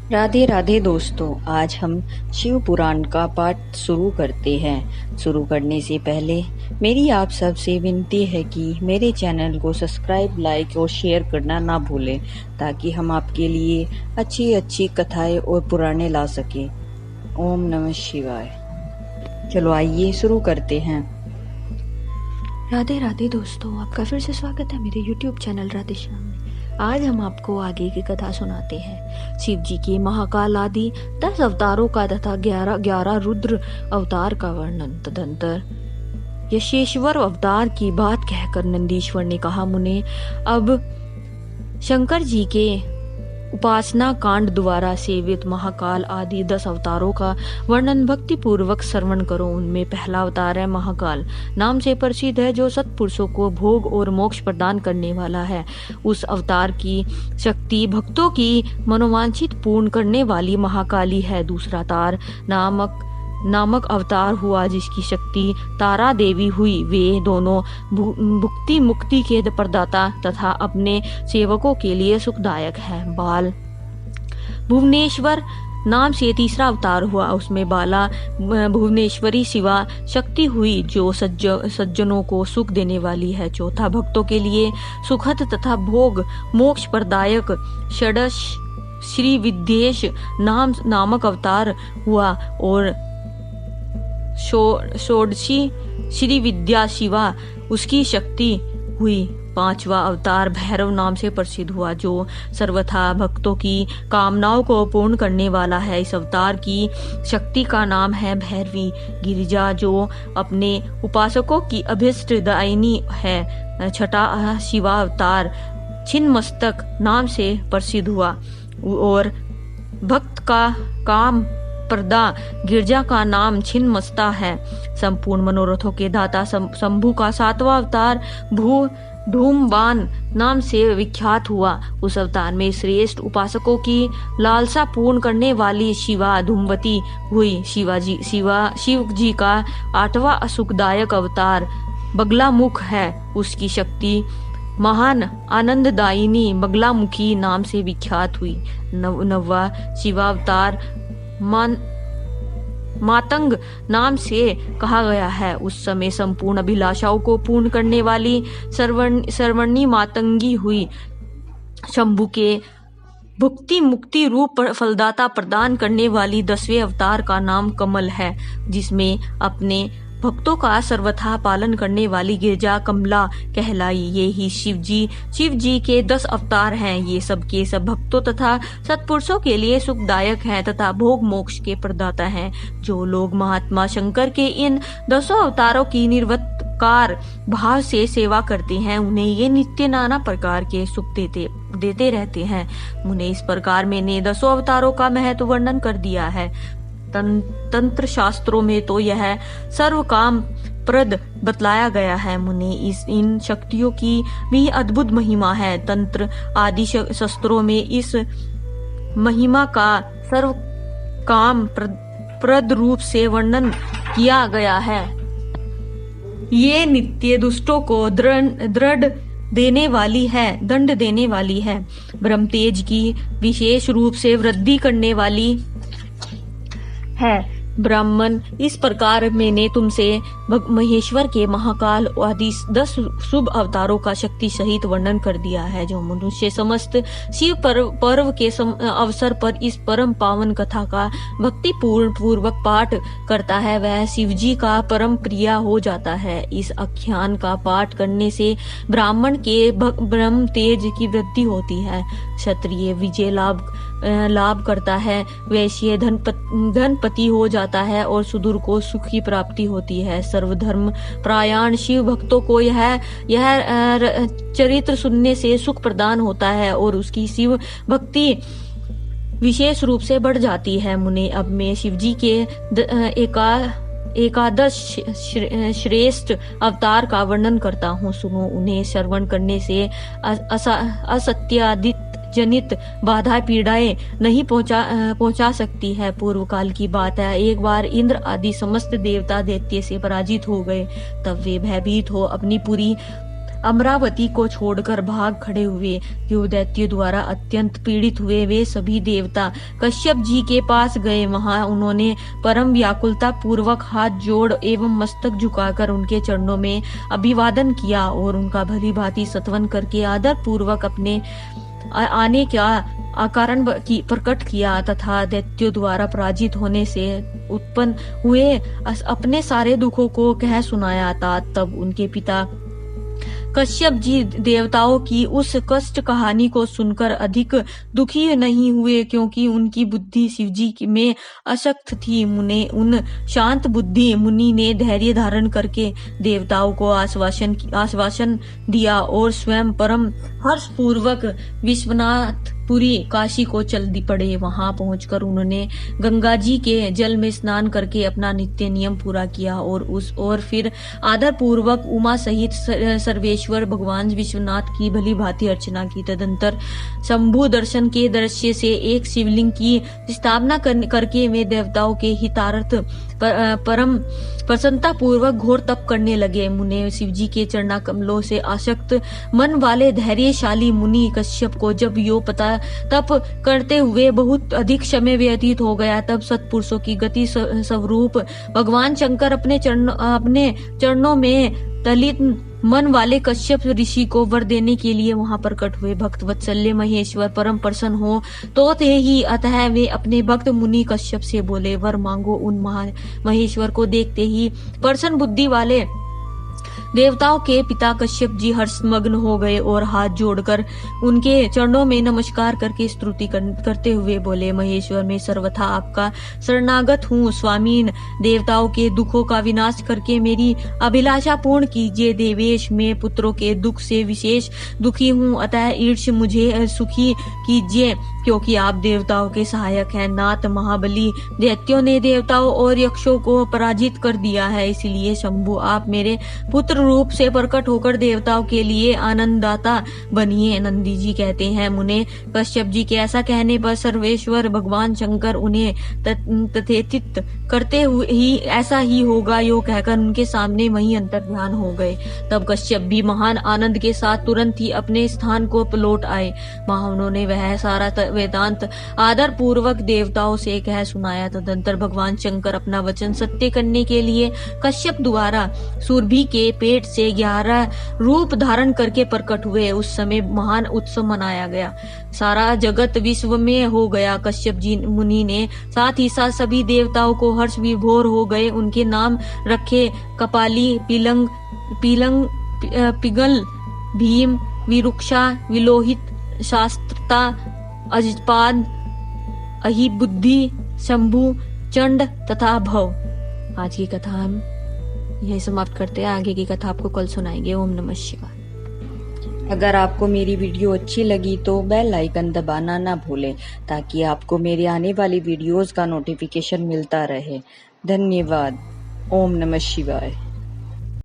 राधे राधे दोस्तों, आज हम शिव पुराण का पाठ शुरू करते हैं। शुरू करने से पहले मेरी आप सबसे विनती है कि मेरे चैनल को सब्सक्राइब, लाइक और शेयर करना ना भूलें, ताकि हम आपके लिए अच्छी अच्छी कथाएं और पुराणे ला सकें। ओम नमः शिवाय। चलो आइए शुरू करते हैं। राधे राधे दोस्तों, आपका फिर से स्वागत है मेरे YouTube चैनल राधे श्याम में। आज हम आपको आगे की कथा सुनाते हैं। शिव जी के महाकाल आदि 10 अवतारों का तथा 11 रुद्र अवतार का वर्णन। तदंतर यशेश्वर अवतार की बात कहकर नंदीश्वर ने कहा, मुने, अब शंकर जी के उपासना कांड द्वारा सेवित महाकाल आदि 10 अवतारों का वर्णन भक्ति पूर्वक श्रवण करो। उनमें पहला अवतार है महाकाल, नाम से प्रसिद्ध है, जो सत्पुरुषों को भोग और मोक्ष प्रदान करने वाला है। उस अवतार की शक्ति भक्तों की मनोवांछित पूर्ण करने वाली महाकाली है। दूसरा तार नामक अवतार हुआ, जिसकी शक्ति तारा देवी हुई। वे दोनों भुक्ति मुक्ति के प्रदाता तथा अपने सेवकों के लिए सुखदायक है। बाल भुवनेश्वर नाम से तीसरा अवतार हुआ, उसमें बाला भुवनेश्वरी शिवा शक्ति हुई, जो सज्जनों को सुख देने वाली है। चौथा भक्तों के लिए सुखद तथा भोग मोक्ष प्रदायक षडश श्री विद्येश नामक अवतार हुआ, और षोडशी श्री विद्या शिवा उसकी शक्ति हुई। पांचवा अवतार भैरव नाम से प्रसिद्ध हुआ, जो सर्वथा भक्तों की कामनाओं को पूर्ण करने वाला है। इस अवतार की शक्ति का नाम है भैरवी गिरिजा, जो अपने उपासकों की अभीष्ट दायिनी है। छठा शिवा अवतार छिन्नमस्तक नाम से प्रसिद्ध हुआ, और भक्त का काम प्रदा गिरजा का नाम छिन्नमस्ता है। संपूर्ण मनोरथों के दाता शंभु का सातवां अवतार धूमवान नाम से विख्यात हुआ। उस अवतार में श्रेष्ठ उपासकों की लालसा पूर्ण करने वाली शिवा धूमवती हुई। शिव जी का आठवां सुखदायक अवतार बगलामुख है। उसकी शक्ति महान आनंददायिनी बगलामुखी नाम से विख्यात हुई। नववा शिवावतार मातंग नाम से कहा गया है। उस समय संपूर्ण अभिलाषाओं को पूर्ण करने वाली सर्वणी मातंगी हुई। शंभु के भुक्ति मुक्ति रूप फलदाता प्रदान करने वाली 10वें अवतार का नाम कमल है, जिसमें अपने भक्तों का सर्वथा पालन करने वाली गिरजा कमला कहलाई। ये ही शिव जी के 10 अवतार हैं। ये सब के सब भक्तों तथा सत्पुरुषों के लिए सुखदायक हैं तथा भोग मोक्ष के प्रदाता हैं। जो लोग महात्मा शंकर के इन 10 अवतारों की निर्विकार भाव से सेवा करते हैं, उन्हें ये नित्य नाना प्रकार के सुख देते रहते हैं। उन्हें इस प्रकार मैंने 10 अवतारों का महत्व वर्णन कर दिया है। तंत्र शास्त्रों में तो यह सर्व काम प्रद बतलाया गया है। मुने, इन शक्तियों की भी अद्भुत महिमा है। तंत्र आदि शास्त्रों में इस महिमा का सर्व काम प्रद रूप से वर्णन किया गया है। ये नित्य दुष्टों को दृढ़ देने वाली है, दंड देने वाली है। ब्रह्म तेज की विशेष रूप से वृद्धि करने वाली है। ब्राह्मण, इस प्रकार मैंने तुमसे महेश्वर के महाकाल आदि 10 शुभ अवतारों का शक्ति सहित वर्णन कर दिया है। जो मनुष्य समस्त शिव पर्व के अवसर पर इस परम पावन कथा का भक्ति पूर्वक पाठ करता है, वह शिव जी का परम प्रिय हो जाता है। इस आख्यान का पाठ करने से ब्राह्मण के ब्रह्म तेज की वृद्धि होती है। क्षत्रिय विजय लाभ करता है, वैश्य धनपति हो जाता है, और सुदूर को सुख की प्राप्ति होती है। सर्वधर्म परायण शिव भक्तों को यह चरित्र सुनने से सुख प्रदान होता है, और उसकी शिव भक्ति विशेष रूप से बढ़ जाती है। मुने, अब मैं शिव जी के एकादश श्रेष्ठ अवतार का वर्णन करता हूँ, सुनो। उन्हें श्रवण करने से असत्यादित जनित बाधा पीड़ाएं नहीं पहुंचा सकती है। पूर्व काल की बात है, एक बार इंद्र आदि समस्त देवता दैत्य से पराजित हो गए। तब वे भयभीत हो अपनी पुरी अमरावती को छोड़कर भाग खड़े हुए। जो दैत्य द्वारा अत्यंत पीड़ित हुए वे सभी देवता कश्यप जी के पास गए। वहां उन्होंने परम व्याकुलता पूर्वक हाथ जोड़ एवं मस्तक झुकाकर उनके चरणों में अभिवादन किया और उनका भली भांति सत्वन करके आदर पूर्वक अपने आने का कारण प्रकट किया तथा दैत्यों द्वारा पराजित होने से उत्पन्न हुए अपने सारे दुखों को कह सुनाया था। तब उनके पिता कश्यप जी देवताओं की उस कष्ट कहानी को सुनकर अधिक दुखी नहीं हुए, क्योंकि उनकी बुद्धि शिवजी में अशक्त थी। उन शांत बुद्धि मुनि ने धैर्य धारण करके देवताओं को आश्वासन दिया और स्वयं परम हर्षपूर्वक विश्वनाथपुरी काशी को चल पड़े। वहां पहुंचकर उन्होंने गंगा जी के जल में स्नान करके अपना नित्य नियम पूरा किया और फिर आदर पूर्वक उमा सहित सर्वेश्वर भगवान विश्वनाथ की भली भांति अर्चना की। तदंतर शंभु दर्शन के दृश्य से एक शिवलिंग की स्थापना करके वे देवताओं के हितार्थ परम प्रसन्नता पूर्वक घोर तप करने लगे। मुने शिवजी के चरणा कमलों से आसक्त मन वाले धैर्यशाली मुनि कश्यप को जब यो पता तप करते हुए बहुत अधिक समय व्यतीत हो गया, तब सत्पुरुषों की गति स्वरूप भगवान शंकर अपने चरणों में दलित मन वाले कश्यप ऋषि को वर देने के लिए वहां प्रकट हुए। भक्त वत्सल्य महेश्वर परम प्रसन्न हो तो थे ही, अतः वे अपने भक्त मुनि कश्यप से बोले, वर मांगो। उन महेश्वर को देखते ही प्रसन्न बुद्धि वाले देवताओं के पिता कश्यप जी हर्षमग्न हो गए और हाथ जोड़कर उनके चरणों में नमस्कार करके स्तुति करते हुए बोले, महेश्वर मैं सर्वथा आपका शरणागत हूँ। स्वामी देवताओं के दुखों का विनाश करके मेरी अभिलाषा पूर्ण कीजिए। देवेश में पुत्रों के दुख से विशेष दुखी हूँ, अतः ईर्ष्य मुझे सुखी कीजिए, क्योंकि आप देवताओं के सहायक हैं। नाथ महाबली दैत्यों ने देवताओं और यक्षों को पराजित कर दिया है, इसलिए शंभु आप मेरे पुत्र रूप से प्रकट होकर देवताओं के लिए आनंददाता बनिए। नंदी जी कहते हैं, मुने कश्यप जी के ऐसा कहने पर सर्वेश्वर भगवान शंकर उन्हें तथेतित करते हुए ही ऐसा ही होगा यो कहकर उनके सामने वही अंतर ध्यान हो गए। तब कश्यप भी महान आनंद के साथ तुरंत ही अपने स्थान को लौट आए। वहां उन्होंने वह सारा वेदांत आदर पूर्वक देवताओं से कह सुनाया। तदंतर भगवान शंकर अपना वचन सत्य करने के लिए कश्यप द्वारा सुरभि के पेट से 11 रूप धारण करके प्रकट हुए। उस समय महान उत्सव मनाया गया, सारा जगत विश्व में हो गया। कश्यप जी मुनि ने साथ ही साथ सभी देवताओं को हर्ष विभोर हो गए। उनके नाम रखे कपाली, पिंगल, भीम, विरुक्षा, विलोहित, शास्त्रता, अजपाद, अहिबुद्धि, शंभु, चंड तथा भव। आज की कथा हम यही समाप्त करते हैं। आगे की कथा आपको कल सुनाएंगे। ओम नमः शिवाय। अगर आपको मेरी वीडियो अच्छी लगी तो बेल आइकन दबाना ना भूलें, ताकि आपको मेरे आने वाली वीडियोस का नोटिफिकेशन मिलता रहे। धन्यवाद। ओम नमः शिवाय।